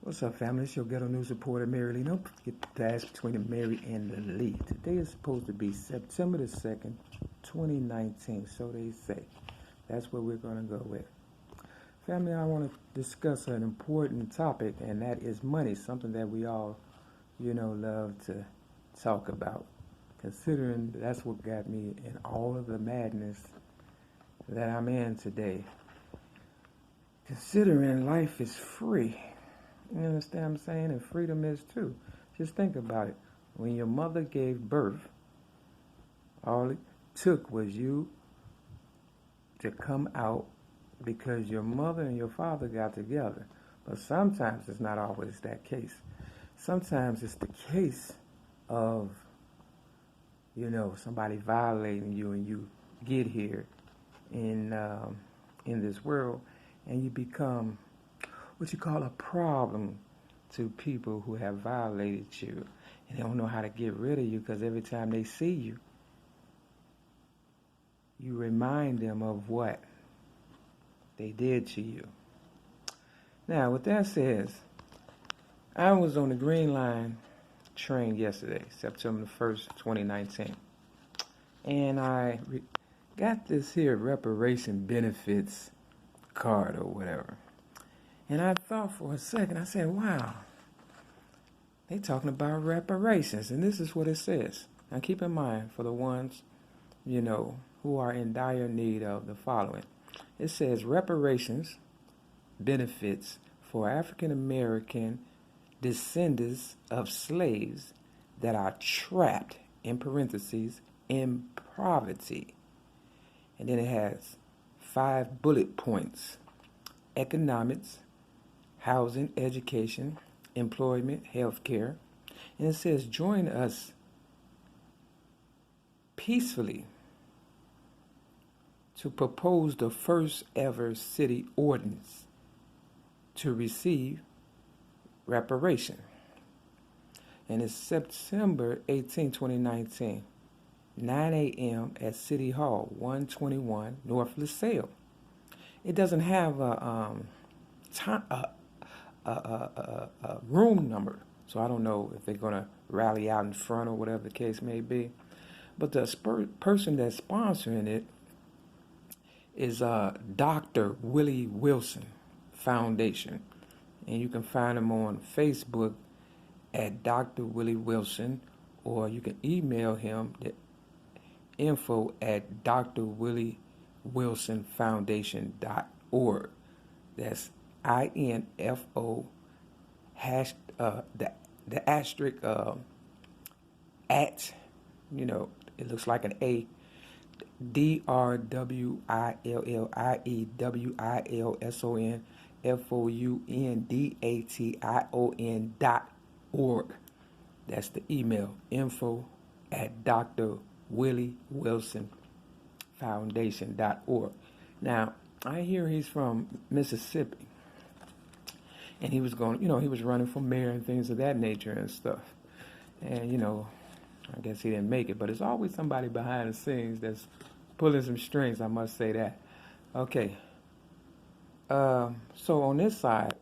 What's up, family? It's your ghetto news reporter, Mary-Lee. Don't forget the dash between the Mary and the Lee. Today is supposed to be September the 2nd, 2019, so they say. That's what we're going to go with. Family, I want to discuss an important topic, and that is money, something that we all, love to talk about, considering that's what got me in all of the madness that I'm in today. Considering life is free. You understand what I'm saying? And freedom is too. Just think about it. When your mother gave birth, all it took was you to come out because your mother and your father got together. But sometimes it's not always that case. Sometimes it's the case of, somebody violating you and you get here in this world and you become what you call a problem to people who have violated you, and they don't know how to get rid of you because every time they see you, you remind them of what they did to you. Now, with that said, I was on the Green Line train yesterday, September 1st, 2019, and I got this here reparation benefits card or whatever. And I thought for a second, I said, wow, they talking about reparations. And this is what it says. Now keep in mind for the ones, who are in dire need of the following. It says reparations benefits for African American descendants of slaves that are trapped, in parentheses, in poverty. And then it has 5 bullet points. Economics, housing, education, employment, healthcare. And it says, join us peacefully to propose the first ever city ordinance to receive reparation. And it's September 18, 2019, 9 a.m. at City Hall, 121 North LaSalle. It doesn't have a room number, so I don't know if they're going to rally out in front or whatever the case may be. But the person that's sponsoring it is Dr.Willie Wilson Foundation, and you can find him on Facebook at Dr. Willie Wilson, or you can email him at info@drwilliewilsonfoundation.org. That's INFO the asterisk at, it looks like an A, DRWILLIEWILSONFOUNDATION.org. That's the email, info@drwilliewilsonfoundation.org. Now, I hear he's from Mississippi, and he was going, he was running for mayor and things of that nature and stuff. And, I guess he didn't make it, but there's always somebody behind the scenes that's pulling some strings, I must say that. Okay. So on this side,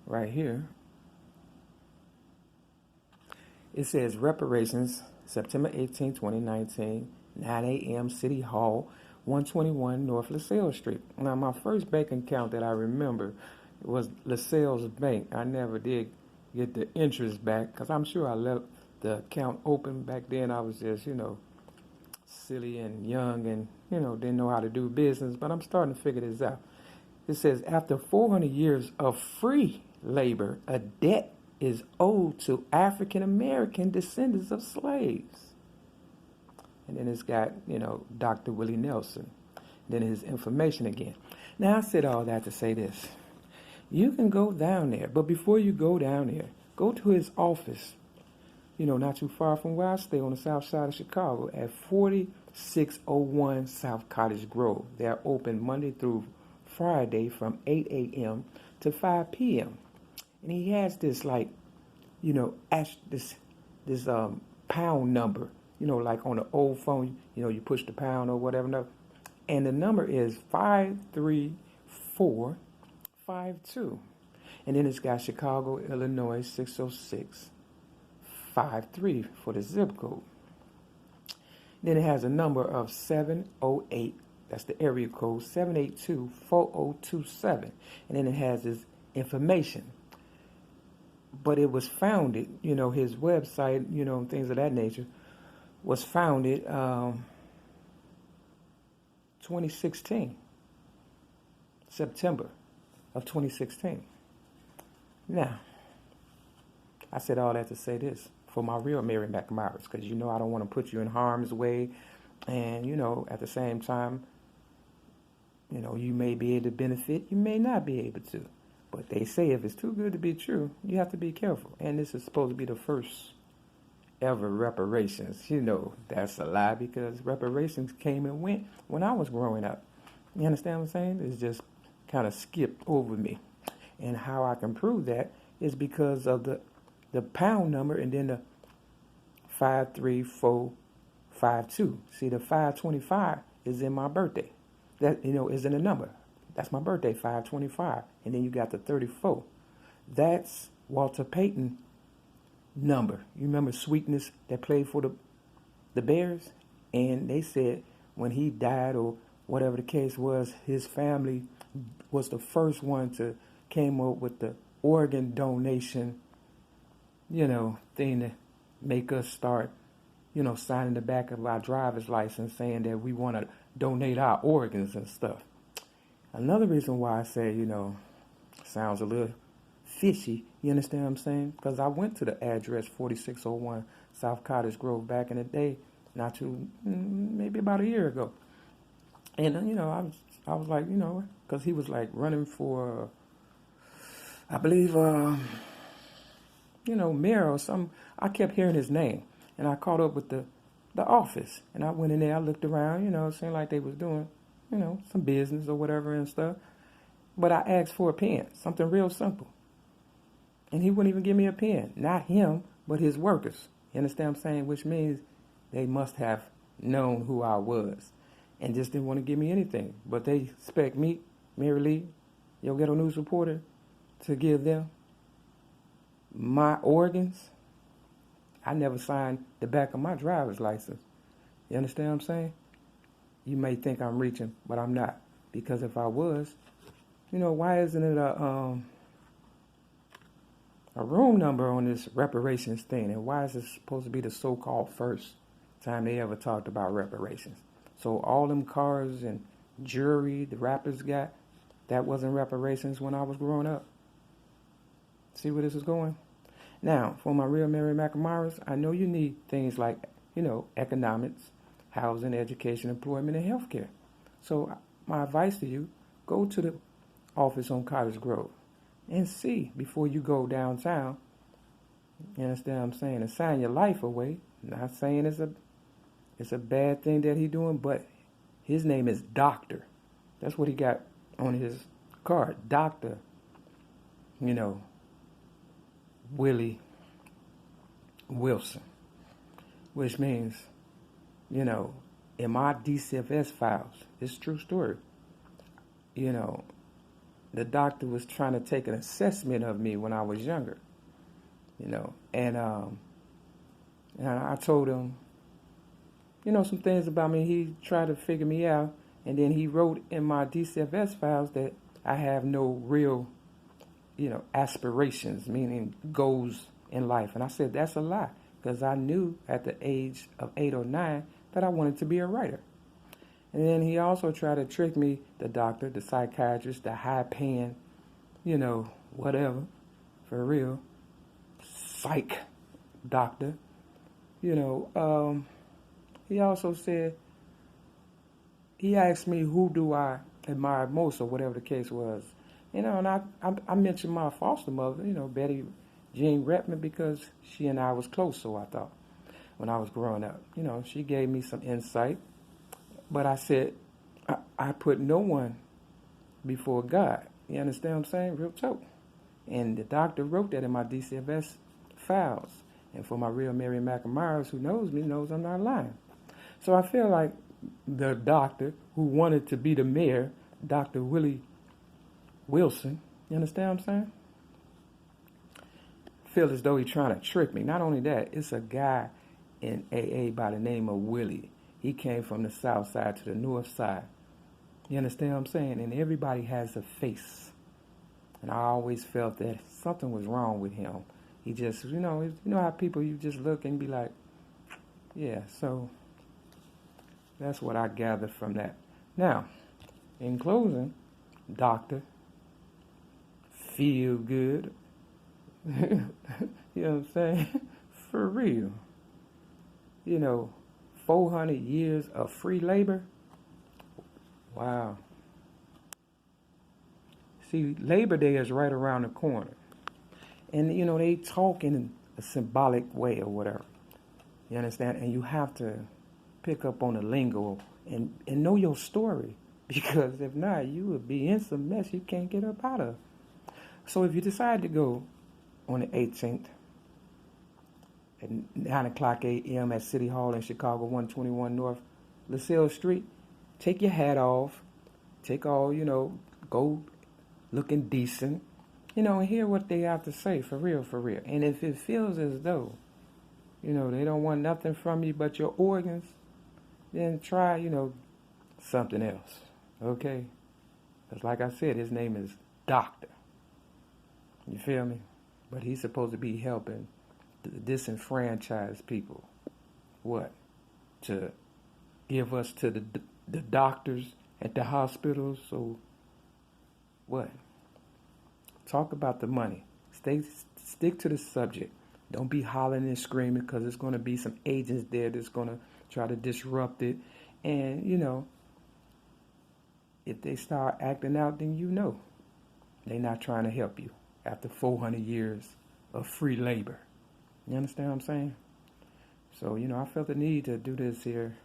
right here, it says reparations, September 18, 2019, 9 a.m., City Hall, 121 North LaSalle Street. Now, my first bank account that I remember was LaSalle's Bank. I never did get the interest back because I'm sure I left the account open back then. I was just, silly and young and, didn't know how to do business. But I'm starting to figure this out. It says, after 400 years of free labor, a debt is owed to African American descendants of slaves. And then it's got, Dr. Willie Nelson. Then his information again. Now, I said all that to say this. You can go down there, but before you go down there, go to his office, not too far from where I stay on the south side of Chicago at 4601 South Cottage Grove. They're open Monday through Friday from 8 a.m. to 5 p.m. And he has this, this pound number, like on the old phone, you push the pound or whatever. And the number is 53452. And then it's got Chicago, Illinois 60653 for the zip code. Then it has a number of 708. That's the area code, 782-4027. And then it has his information. But it was founded, his website, things of that nature, was founded 2016, September of 2016. Now, I said all that to say this for my real Mary McMyers, because I don't want to put you in harm's way, and at the same time, you may be able to benefit, you may not be able to. But they say if it's too good to be true, you have to be careful. And this is supposed to be the first ever reparations. That's a lie, because reparations came and went when I was growing up. You understand what I'm saying? It's just kind of skipped over me. And how I can prove that is because of the pound number and then the 53452. See, the 525 is in my birthday. That, is in a number. That's my birthday, 525. And then you got the 34. That's Walter Payton number. You remember Sweetness that played for the Bears? And they said when he died, or whatever the case was, his family was the first one to came up with the organ donation, thing to make us start, signing the back of our driver's license saying that we want to donate our organs and stuff. Another reason why I say, sounds a little fishy, you understand what I'm saying? Because I went to the address 4601 South Cottage Grove back in the day, maybe about a year ago. And, I was like, because he was like running for, I believe, mayor or something. I kept hearing his name, and I caught up with the office, and I went in there, I looked around, it seemed like they was doing, some business or whatever and stuff. But I asked for a pen, something real simple. And he wouldn't even give me a pen. Not him, but his workers. You understand what I'm saying? Which means they must have known who I was and just didn't want to give me anything. But they expect me, Mary Lee, your ghetto news reporter, to give them my organs. I never signed the back of my driver's license. You understand what I'm saying? You may think I'm reaching, but I'm not. Because if I was, why isn't it a room number on this reparations thing? And why is it supposed to be the so-called first time they ever talked about reparations? So all them cars and jewelry the rappers got, that wasn't reparations when I was growing up. See where this is going? Now, for my real Mary McMyers, I know you need things like, economics, housing, education, employment, and healthcare. So my advice to you, go to the office on Cottage Grove and see before you go downtown. You understand what I'm saying? And sign your life away. Not saying it's a bad thing that he doing, but his name is Doctor. That's what he got on his card, Dr. Willie Wilson, which means, in my DCFS files, it's a true story. The doctor was trying to take an assessment of me when I was younger, and I told him, some things about me. He tried to figure me out, and then he wrote in my DCFS files that I have no real, aspirations, meaning goals in life. And I said, that's a lie, because I knew at the age of 8 or 9 that I wanted to be a writer. And then he also tried to trick me, the doctor, the psychiatrist, the high-paying, whatever, for real, psych doctor. He also said, he asked me who do I admire most, or whatever the case was. And I mentioned my foster mother, Betty Jean Redmond, because she and I was close, so I thought, when I was growing up. She gave me some insight. But I said, I put no one before God. You understand what I'm saying? Real talk. And the doctor wrote that in my DCFS files. And for my real Mary McMyers, who knows me, knows I'm not lying. So I feel like the doctor who wanted to be the mayor, Dr. Willie Wilson, you understand what I'm saying? feel as though he's trying to trick me. Not only that, it's a guy in AA by the name of Willie. He came from the south side to the north side. You understand what I'm saying? And everybody has a face. And I always felt that something was wrong with him. He just, you know how people, you just look and be like, yeah, so that's what I gathered from that. Now, in closing, Doctor, feel good. You know what I'm saying? For real. 400 years of free labor. Wow. See, Labor Day is right around the corner. And, they talk in a symbolic way or whatever. You understand? And you have to pick up on the lingo and know your story. Because if not, you would be in some mess you can't get up out of. So if you decide to go on the 18th at 9 o'clock a.m. at City Hall in Chicago, 121 North LaSalle Street, take your hat off. Take all, go looking decent. And hear what they have to say, for real, for real. And if it feels as though, they don't want nothing from you but your organs, then try, something else, okay? Because like I said, his name is Doctor. You feel me? But he's supposed to be helping the disenfranchised people. What? To give us to the doctors at the hospitals, so what? Talk about the money. Stick to the subject. Don't be hollering and screaming because there's going to be some agents there that's going to try to disrupt it. And, if they start acting out, then they're not trying to help you after 400 years of free labor. You understand what I'm saying? So, I felt the need to do this here.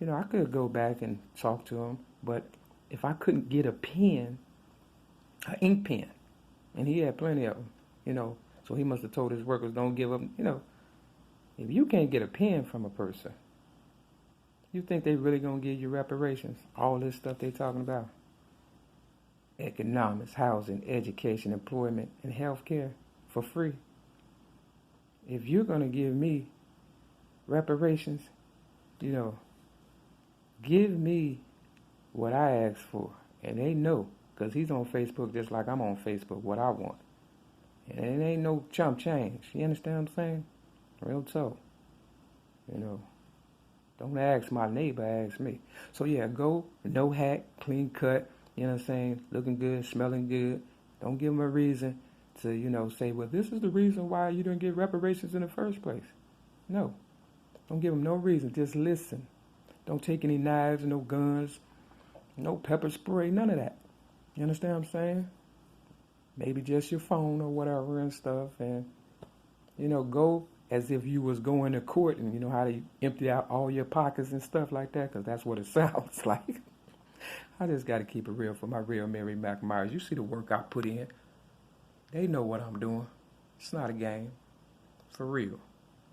I could go back and talk to him, but if I couldn't get a pen, an ink pen, and he had plenty of them, so he must have told his workers, don't give up, if you can't get a pen from a person, you think they really gonna give you reparations? All this stuff they talking about. Economics, housing, education, employment, and health care for free. If you're gonna give me reparations, give me what I asked for. And they know, because he's on Facebook just like I'm on Facebook, what I want. And it ain't no chump change. You understand what I'm saying? Real talk. Don't ask my neighbor, ask me. So yeah, go, no hat, clean cut, you know what I'm saying? Looking good, smelling good. Don't give them a reason to, say, well, this is the reason why you didn't get reparations in the first place. No. Don't give them no reason. Just listen. Don't take any knives, no guns, no pepper spray, none of that. You understand what I'm saying? Maybe just your phone or whatever and stuff. And, go as if you was going to court and how to empty out all your pockets and stuff like that, because that's what it sounds like. I just got to keep it real for my real Mary McMyers. You see the work I put in. They know what I'm doing. It's not a game. For real.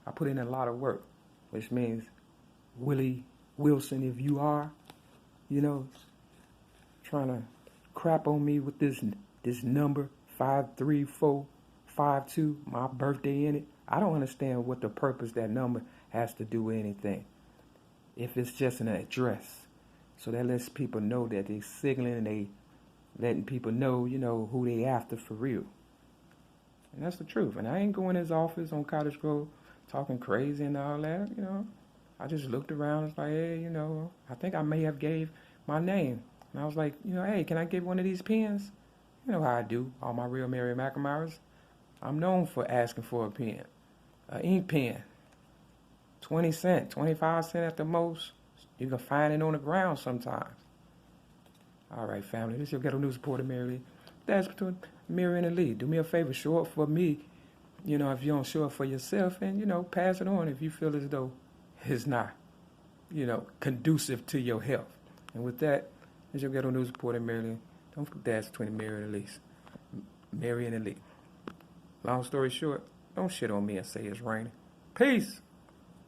I put in a lot of work, which means Willie Wilson, if you are, trying to crap on me with this number 53452, my birthday in it. I don't understand what the purpose that number has to do with anything. If it's just an address. So that lets people know that they signaling and they letting people know, who they after for real. And that's the truth. And I ain't going to his office on Cottage Grove talking crazy and all that, I just looked around and was like, hey, I think I may have gave my name. And I was like, hey, can I get one of these pens? You know how I do, all my real Mary McMyers. I'm known for asking for a pen. An ink pen. 20 cents, 25 cents at the most. You can find it on the ground sometimes. All right, family, this is your ghetto news reporter, Mary. That's between Mary and Lee. Do me a favor, show up for me. If you don't show up for yourself, and, pass it on if you feel as though it's not, conducive to your health. And with that, this is your ghetto news reporter, Mary. Don't forget that's between Mary and Elise. Mary and Elite. Long story short, don't shit on me and say it's raining. Peace.